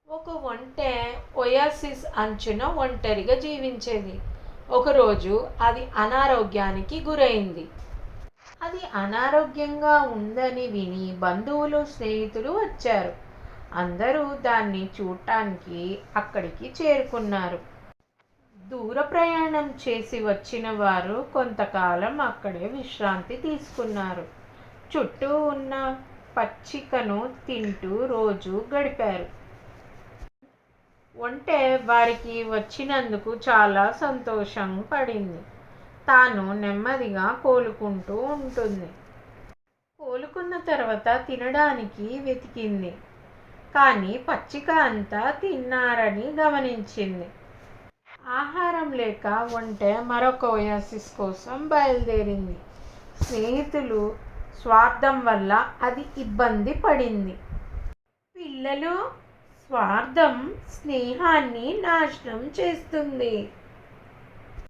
ఒక ఒంటె ఒయాసిస్ అంచున ఒంటరిగా జీవించేది. ఒకరోజు అది అనారోగ్యానికి గురైంది. అది అనారోగ్యంగా ఉందని విని బంధువులు, స్నేహితులు వచ్చారు. అందరూ దాన్ని చూడటానికి అక్కడికి చేరుకున్నారు. దూర ప్రయాణం చేసి వచ్చిన వారు కొంతకాలం అక్కడే విశ్రాంతి తీసుకున్నారు. చుట్టూ ఉన్న పచ్చికను తింటూ రోజు గడిపారు. ఒంటె వారికి వచ్చినందుకు చాలా సంతోషం పడింది. తాను నెమ్మదిగా కోలుకుంటూ ఉంటుంది. కోలుకున్న తర్వాత తినడానికి వెతికింది. కానీ పచ్చిక అంతా తిన్నారని గమనించింది. ఆహారం లేక ఒంటె మరొక ఒయాసిస్ కోసం బయలుదేరింది. స్నేహితులు స్వార్థం వల్ల అది ఇబ్బంది పడింది. పిల్లలు, స్వార్థం స్నేహాన్ని నాశనం చేస్తుంది.